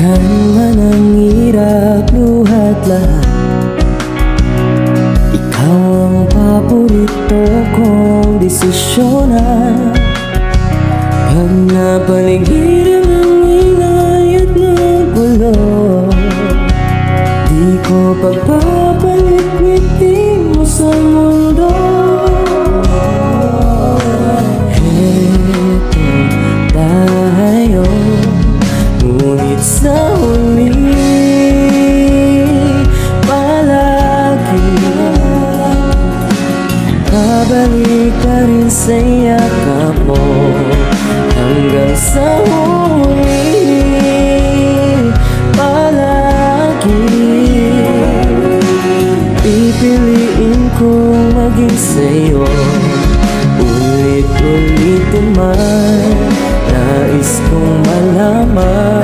Kan man ang hirap, luhat lahat, ikaw ang paborito kong desisyonan. Pag napaligiran ang ingay at ng gulo, di ko pagpapalit ngiti mo sa mundo. Heto tayo, ngunit sa huli palagi babalik pa rin sa yakap mo. Hanggang sa huli palagi pipiliin kong maging sa'yo. Ulit-ulit man nais kong malaman